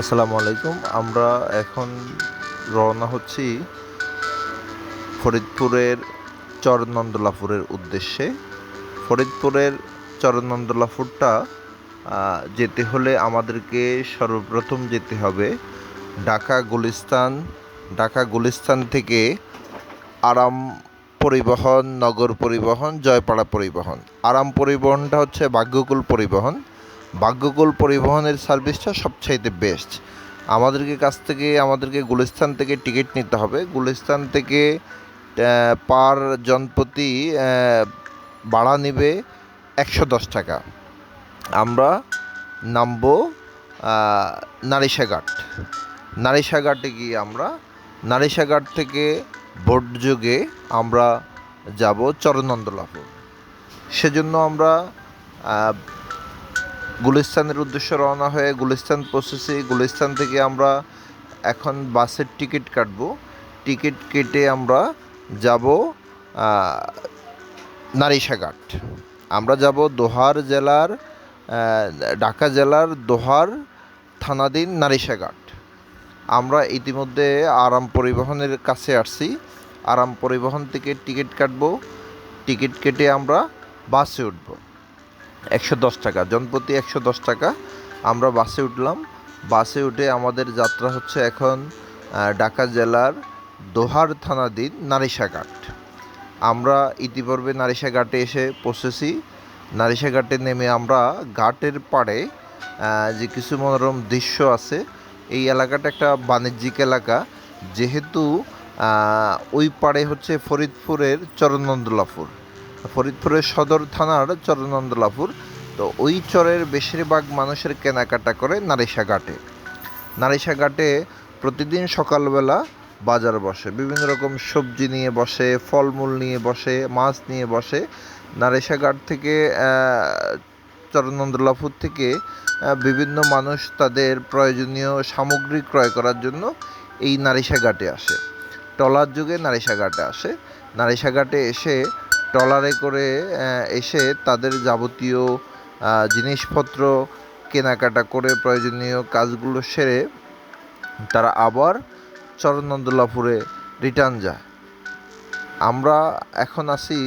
আসসালামু আলাইকুম। আমরা এখন রওনা হচ্ছি ফরিদপুরের চরনন্দলাপুরের উদ্দেশ্যে। ফরিদপুরের চরনন্দলাপুরটা যেতে হলে আমাদেরকে সর্বপ্রথম যেতে হবে ঢাকা গুলিস্তান। ঢাকা গুলিস্তান থেকে আরাম পরিবহন, নগর পরিবহন, জয়পাড়া পরিবহন। আরাম পরিবহনটা হচ্ছে ভাগ্যকুল পরিবহন। ভাগ্যকুল পরিবহনের সার্ভিসটা সবচাইতে বেস্ট। আমাদেরকে গুলিস্তান থেকে টিকিট নিতে হবে। গুলিস্তান থেকে পার জনপ্রতি ভাড়া নেবে 110 টাকা। আমরা নামবো নারিশাঘাট। নারিশাঘাটে গিয়ে নারিশাঘাট থেকে বোট যোগে আমরা যাব চরনন্দলাপুর। সেজন্য আমরা গুলিস্তানের উদ্দেশ্যে রওনা হয়ে গুলিস্তান পৌঁছেছি। গুলিস্তান থেকে আমরা এখন বাসের টিকিট কাটবো। টিকিট কেটে আমরা যাব নারিশাঘাট। আমরা যাব ঢাকা জেলার দোহার থানাধীন নারিশাঘাট। আমরা ইতিমধ্যে আরাম পরিবহনের কাছে আসছি। আরাম পরিবহন থেকে টিকিট কাটবো। টিকিট কেটে আমরা বাসে উঠব। 110 টাকা, জনপ্রতি 110 টাকা। আমরা বাসে উঠলাম। বাসে উঠে আমাদের যাত্রা হচ্ছে এখন ঢাকা জেলার দোহার থানাধীন নারিশাঘাট। আমরা ইতিপূর্বে নারিশাঘাটে এসে পৌঁছেছি। নারিশাঘাটে নেমে আমরা ঘাটের পাড়ে যে কিছু মনোরম দৃশ্য আছে, এই এলাকাটা একটা বাণিজ্যিক এলাকা। যেহেতু ওই পাড়ে হচ্ছে ফরিদপুরের চরনন্দলাপুর, ফরিদপুরের সদর থানার চরনন্দলাপুর। তো ওই চরের বেশিরভাগ মানুষের কেনাকাটা করে নারিশাঘাটে। নারিশাঘাটে প্রতিদিন সকালবেলা বাজার বসে, বিভিন্ন রকম সবজি নিয়ে বসে, ফলমূল নিয়ে বসে, মাছ নিয়ে বসে। নারিশাঘাট থেকে চরনন্দলাপুর থেকে বিভিন্ন মানুষ তাদের প্রয়োজনীয় সামগ্রী ক্রয় করার জন্য এই নারিশাঘাটে আসে। ট্রলার যুগে নারিশাঘাটে আসে। নারিশাঘাটে এসে ট্রলারে করে এসে তাদের যাবতীয় জিনিসপত্র কেনাকাটা করে প্রয়োজনীয় কাজগুলো সেরে তারা আবার চরনন্দলাপুরে রিটার্ন যায়। আমরা এখন আছি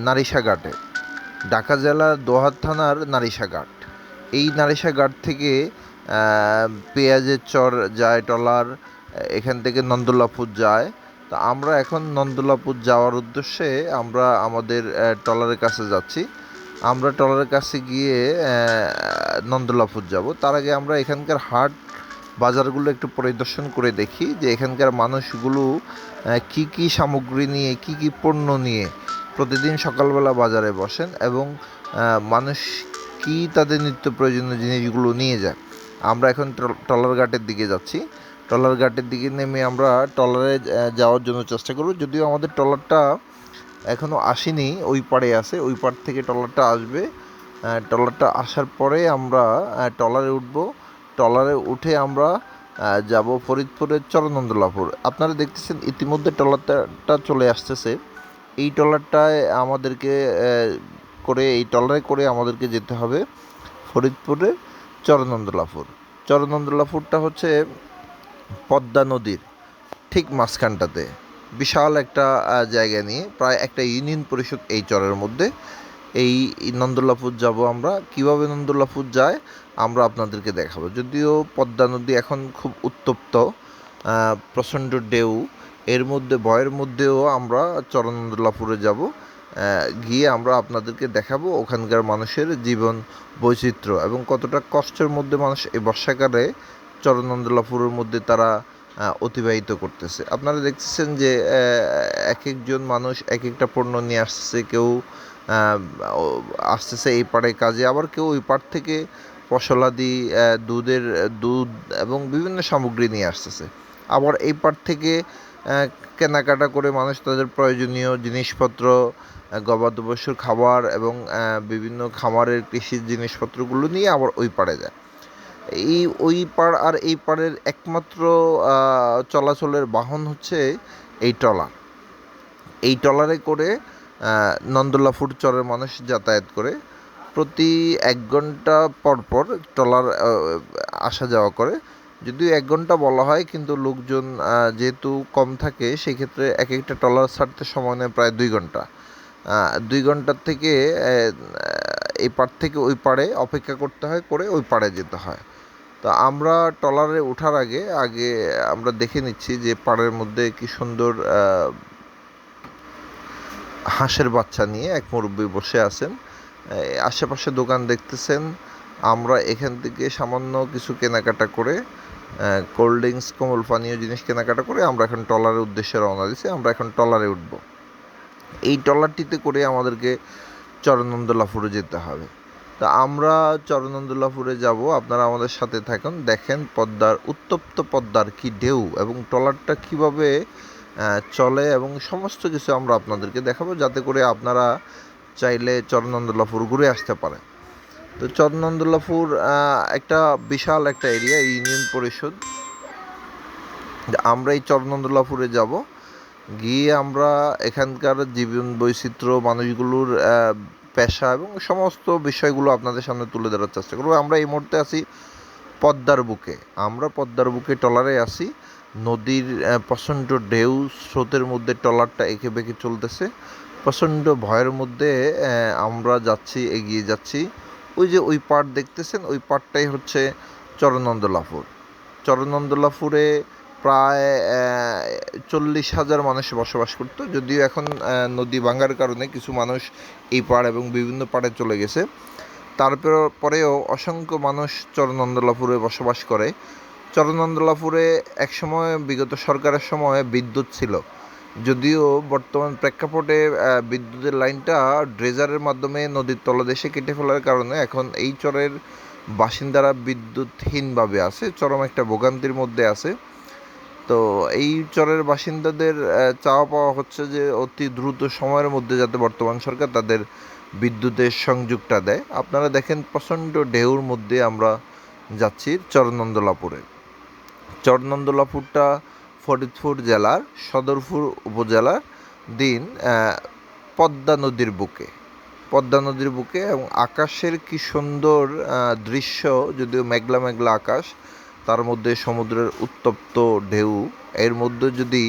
নারিশাঘাটে, ঢাকা জেলার দোহার থানার নারিশাঘাট। এই নারিশাঘাট থেকে পেঁয়াজের চর যায় ট্রলার, এখান থেকে নন্দলাপুর যায়। তো আমরা এখন নন্দলাপুর যাওয়ার উদ্দেশ্যে আমরা আমাদের ট্রলারের কাছে যাচ্ছি। আমরা ট্রলারের কাছে গিয়ে নন্দলাপুর যাব। তার আগে আমরা এখানকার হাট বাজারগুলো একটু পরিদর্শন করে দেখি যে এখানকার মানুষগুলো কি কি সামগ্রী নিয়ে, কি কি পণ্য নিয়ে প্রতিদিন সকালবেলা বাজারে বসেন এবং মানুষ কি তাদের নিত্য প্রয়োজনীয় জিনিসগুলো নিয়ে যায়। আমরা এখন ট্রলার ঘাটের দিকে যাচ্ছি। ট্রলার ঘাটের দিকে নেমে আমরা ট্রলারে যাওয়ার জন্য চেষ্টা করব। যদিও আমাদের ট্রলারটা এখনও আসেনি, ওই পাড়ে আছে, ওই পাড় থেকে ট্রলারটা আসবে। ট্রলারটা আসার পরে আমরা ট্রলারে উঠব। ট্রলারে উঠে আমরা যাব ফরিদপুরের চরনন্দলাপুর। আপনারা দেখতেছেন ইতিমধ্যে ট্রলারটা চলে আসতেছে। এই ট্রলারটায় আমাদেরকে এই ট্রলারে করে আমাদেরকে যেতে হবে ফরিদপুরের চরনন্দলাপুর। চরনন্দলাপুরটা হচ্ছে পদ্মা নদীর ঠিক মাঝখানটাতে, বিশাল একটা জায়গা নিয়ে, প্রায় একটা ইউনিয়ন পরিষদ এই চরের মধ্যে। এই নন্দলাপুর যাব আমরা। কিভাবে নন্দলাপুর যায় আমরা আপনাদেরকে দেখাবো। যদিও পদ্মা নদী এখন খুব উত্তপ্ত, প্রচণ্ড ঢেউ, এর মধ্যে ভয়ের মধ্যেও আমরা চরনন্দলাপুরে যাব। গিয়ে আমরা আপনাদেরকে দেখাবো ওখানকার মানুষের জীবন বৈচিত্র্য এবং কতটা কষ্টের মধ্যে মানুষ এই বর্ষাকালে চরনন্দলাপুরের মধ্যে তারা অতিবাহিত করতেছে। আপনারা দেখতেছেন যে এক একজন মানুষ এক একটা পণ্য নিয়ে আসছে। কেউ আসতেছে এই পাড়ে কাজে, আবার কেউ ওই পাড় থেকে ফসলাদি, দুধ এবং বিভিন্ন সামগ্রী নিয়ে আসতেছে। আবার এই পাড় থেকে কেনাকাটা করে মানুষ তাদের প্রয়োজনীয় জিনিসপত্র, গবাদি পশুর খাবার এবং বিভিন্ন খামারের কৃষির জিনিসপত্রগুলো নিয়ে আবার ওই পাড়ে যায়। ওই পাড় আর এই পাড়ের একমাত্র চলাচলের বাহন হচ্ছে এই ট্রলার। এই ট্রলারে করে নন্দলাপুর চরের মানুষ যাতায়াত করে। প্রতি 1 ঘন্টা পর পর ট্রলার আসা যাওয়া করে। যদিও ১ ঘন্টা বলা হয়, কিন্তু লোকজন যেহেতু কম থাকে সেক্ষেত্রে এক একটা ট্রলার ছাড়তে সময় নেয় প্রায় ২ ঘন্টা। ২ ঘন্টার থেকে এই পাড় থেকে ওই পাড়ে অপেক্ষা করতে হয়, করে ওই পাড়ে যেতে হয়। তো আমরা ট্রলারে ওঠার আগে আগে আমরা দেখে নিচ্ছি যে পাড়ের মধ্যে কি সুন্দর হাঁসের বাচ্চা নিয়ে এক মুরব্বী বসে আছেন। আশেপাশে দোকান দেখতেছেন। আমরা এখান থেকে সামান্য কিছু কেনাকাটা করে কোল্ড ড্রিঙ্কস, কোমল পানীয় জিনিস কেনাকাটা করে আমরা এখন ট্রলারের উদ্দেশ্যে রওনা দিছি। আমরা এখন ট্রলারে উঠব। এই ট্রলারটিতে করে আমাদেরকে চরনন্দলাপুরে যেতে হবে। তা আমরা চরনন্দলাপুরে যাব, আপনারা আমাদের সাথে থাকুন, দেখেন পদ্মার উত্তপ্ত পদ্মার কি ঢেউ এবং ট্রলারটা কীভাবে চলে এবং সমস্ত কিছু আমরা আপনাদেরকে দেখাবো, যাতে করে আপনারা চাইলে চরনন্দলাপুর ঘুরে আসতে পারেন। তো চরনন্দলাপুর একটা বিশাল একটা এরিয়া, ইউনিয়ন পরিষদ। আমরা এই চরনন্দলাপুরে যাব, গিয়ে আমরা এখানকার জীবন বৈচিত্র্য, মানুষগুলোর পেশা এবং সমস্ত বিষয়গুলো আপনাদের সামনে তুলে ধরার চেষ্টা করবো। আমরা এই মুহূর্তে আছি পদ্মার বুকে। আমরা পদ্মার বুকে ট্রলারে আছি। নদীর প্রচণ্ড ঢেউ, স্রোতের মধ্যে ট্রলারটা এঁকে বেঁকে চলতেছে। প্রচণ্ড ভয়ের মধ্যে আমরা যাচ্ছি, এগিয়ে যাচ্ছি। ওই যে ওই পাড় দেখতেছেন, ওই পাড়টাই হচ্ছে চরনন্দলাপুর। চরনন্দলাপুরে প্রায় 40,000 মানুষ বসবাস করতো, যদিও এখন নদী ভাঙার কারণে কিছু মানুষ এই পাড় এবং বিভিন্ন পাড়ে চলে গেছে। তারপরেও অসংখ্য মানুষ চরনন্দলাপুরে বসবাস করে। চরনন্দলাপুরে একসময় বিগত সরকারের সময় বিদ্যুৎ ছিল, যদিও বর্তমান প্রেক্ষাপটে বিদ্যুতের লাইনটা ড্রেজারের মাধ্যমে নদীর তলদেশে কেটে ফেলার কারণে এখন এই চরের বাসিন্দারা বিদ্যুৎহীনভাবে আছে, চরম একটা ভোগান্তির মধ্যে আছে। তো এই চরের বাসিন্দাদের চাওয়া পাওয়া হচ্ছে যে অতি দ্রুত সময়ের মধ্যে যাতে বর্তমান সরকার তাদের বিদ্যুতের সংযোগটা দেয়। আপনারা দেখেন প্রচণ্ড ঢেউর মধ্যে আমরা যাচ্ছি চরনন্দলাপুরে। চরনন্দলাপুরটা ফরিদপুর জেলার সদরপুর উপজেলার দিন পদ্মা নদীর বুকে। পদ্মা নদীর বুকে এবং আকাশের কি সুন্দর দৃশ্য, যদিও মেঘলা মেঘলা আকাশ, তার মধ্যে সমুদ্রের উত্তপ্ত ঢেউ, এর মধ্যে যদি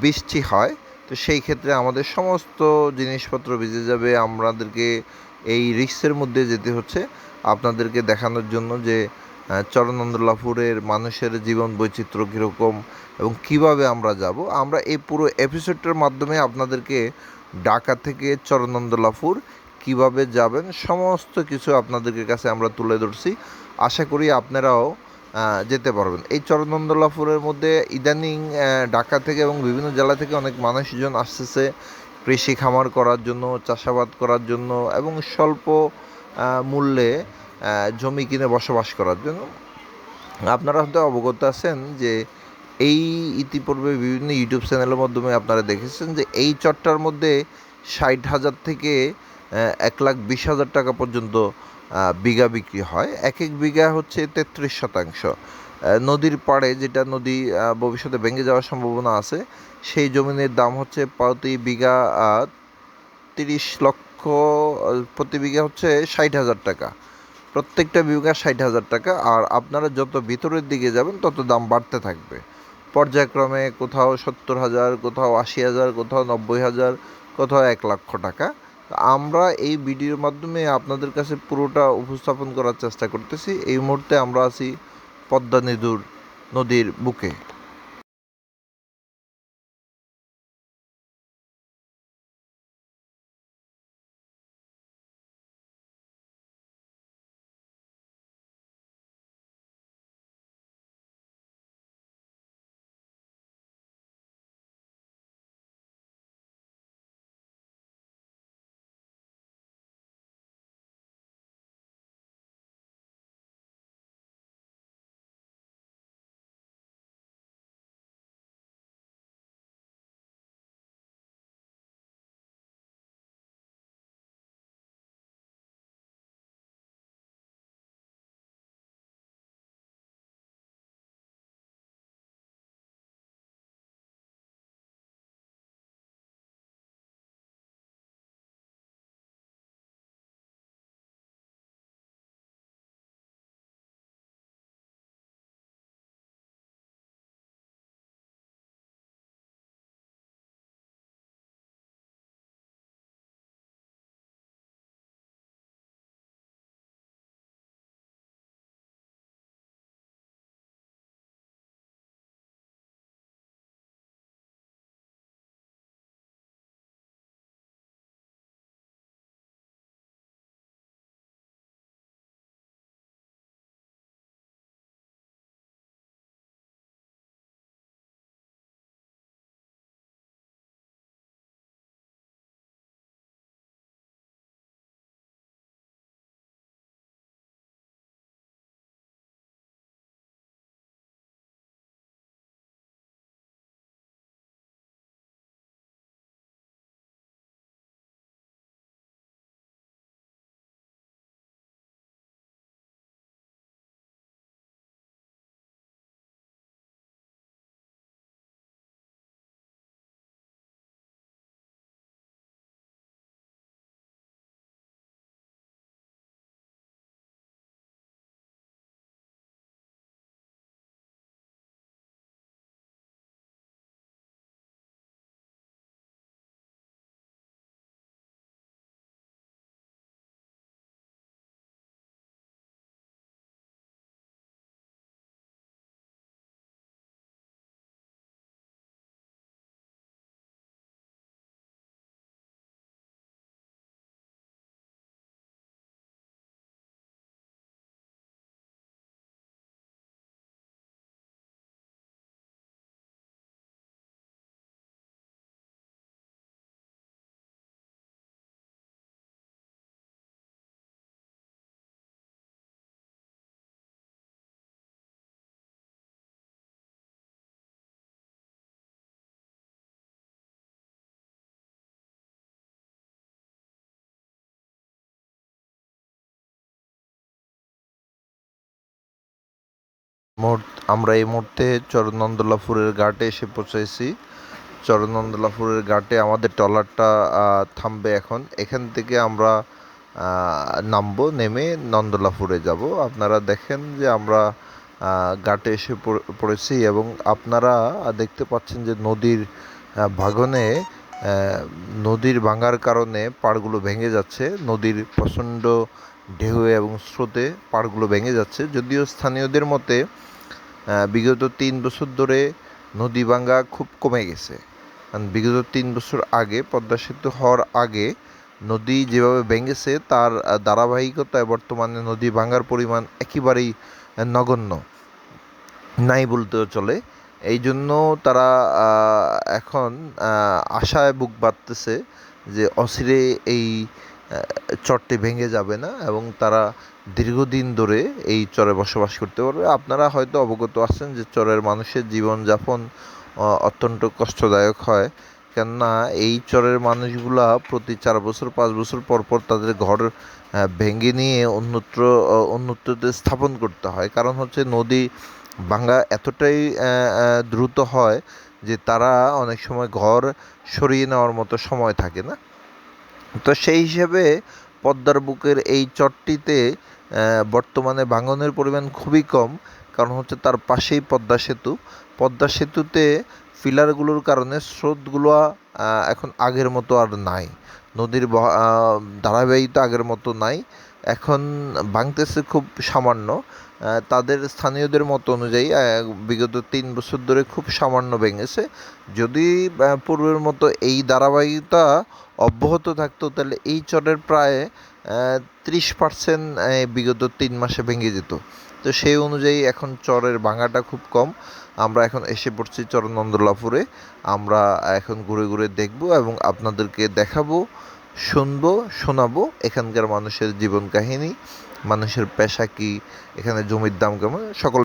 বৃষ্টি হয় তো সেই ক্ষেত্রে আমাদের সমস্ত জিনিসপত্র ভিজে যাবে। আমাদেরকে এই রিস্কের মধ্যে যেতে হচ্ছে আপনাদেরকে দেখানোর জন্য যে চরনন্দলাপুরের মানুষের জীবন বৈচিত্র্য কীরকম এবং কিভাবে আমরা যাব। আমরা এই পুরো এপিসোডটার মাধ্যমে আপনাদেরকে ঢাকা থেকে চরনন্দলাপুর কিভাবে যাবেন সমস্ত কিছু আপনাদেরকে কাছে আমরা তুলে ধরছি। আশা করি আপনারাও যেতে পারবেন। এই চরনন্দলাপুরের মধ্যে ইদানিং ঢাকা থেকে এবং বিভিন্ন জেলা থেকে অনেক মানুষজন আসতেছে কৃষি খামার করার জন্য, চাষাবাদ করার জন্য এবং স্বল্প মূল্যে জমি কিনে বসবাস করার জন্য। আপনারা হয়তো অবগত আছেন যে এই ইতিপূর্বে বিভিন্ন ইউটিউব চ্যানেলের মাধ্যমে আপনারা দেখেছেন যে এই চরটার মধ্যে 60,000 থেকে 1,20,000 টাকা পর্যন্ত বিঘা বিক্রি হয়। এক এক বিঘা হচ্ছে 33%। নদীর পাড়ে, যেটা নদী ভবিষ্যতে ভেঙে যাওয়ার সম্ভাবনা আছে, সেই জমিনের দাম হচ্ছে প্রতি বিঘা 30 লক্ষ, প্রতি বিঘা হচ্ছে 60,000 টাকা। প্রত্যেকটা বিঘা 60,000 টাকা। আর আপনারা যত ভিতরের দিকে যাবেন তত দাম বাড়তে থাকবে পর্যায়ক্রমে, কোথাও 70,000, কোথাও 80,000, কোথাও 90,000, কোথাও 1,00,000 টাকা। আমরা এই ভিডিওর মাধ্যমে আপনাদের কাছে পুরোটা উপস্থাপন করার চেষ্টা করতেছি। এই মুহূর্তে আমরা আছি পদ্মা নদীর বুকে। আমরা এই মুহূর্তে চরনন্দলাপুরের ঘাটে এসে পৌঁছেছি। চরনন্দলাপুরের ঘাটে আমাদের ট্রলারটা থামবে এখন। এখান থেকে আমরা নামবো, নেমে নন্দলাপুরে যাব। আপনারা দেখেন যে আমরা ঘাটে এসে পড়েছি এবং আপনারা দেখতে পাচ্ছেন যে নদীর ভাঙনে নদীর ভাঙার কারণে পাড়গুলো ভেঙে যাচ্ছে। নদীর প্রচণ্ড ঢেউ এবং স্রোতে পাড়গুলো ভেঙে যাচ্ছে। যদিও স্থানীয়দের মতে বিগত 3 বছর ধরে নদী ভাঙ্গা খুব কমে গেছে। কারণ বিগত 3 বছর আগে পদ্মা সেতু হওয়ার আগে নদী যেভাবে ভেঙেছে তার ধারাবাহিকতায় বর্তমানে নদী ভাঙ্গার পরিমাণ একেবারেই নগণ্য, নাই বলতেও চলে। এই জন্য তারা এখন আশায় বুক বাঁধতেছে যে অচিরে এই চরটি ভেঙে যাবে না এবং তারা দীর্ঘদিন ধরে এই চরে বসবাস করতে পারবে। আপনারা হয়তো অবগত আছেন যে চরের মানুষের জীবনযাপন অত্যন্ত কষ্টদায়ক হয়, কেননা এই চরের মানুষগুলা প্রতি 4 বছর 5 বছর পর পর তাদের ঘর ভেঙে নিয়ে অন্যত্রতে স্থাপন করতে হয়। কারণ হচ্ছে নদী ভাঙ্গা এতটাই দ্রুত হয় যে তারা অনেক সময় ঘর সরিয়ে নেওয়ার মতো সময় থাকে না। তো সেই হিসেবে পদ্মার বুকের এই চরটিতে বর্তমানে ভাঙনের পরিমাণ খুবই কম। কারণ হচ্ছে তার পাশেই পদ্মা সেতু। পদ্মা সেতুতে ফিলারগুলোর কারণে স্রোতগুলো এখন আগের মতো আর নাই। নদীর ধারাবাহিকতা আগের মতো নাই। এখন ভাঙতেছে খুব সামান্য। তাদের স্থানীয়দের মত অনুযায়ী বিগত 3 বছর ধরে খুব সামান্য ভেঙেছে। যদি পূর্বের মতো এই ধারাবাহিকতা অব্যাহত থাকতো তাহলে এই চরের প্রায় 30% বিগত 3 মাসে ভেঙে যেত। তো সেই অনুযায়ী এখন চরের ভাঙাটা খুব কম। আমরা এখন এসে পড়ছি চরনন্দলাপুরে। আমরা এখন ঘুরে ঘুরে দেখব এবং আপনাদেরকে দেখাবো, শুনবো, শোনাবো এখানকার মানুষের জীবন কাহিনী, মানুষের পেশা কী, এখানে জমির দাম কেমন, সকল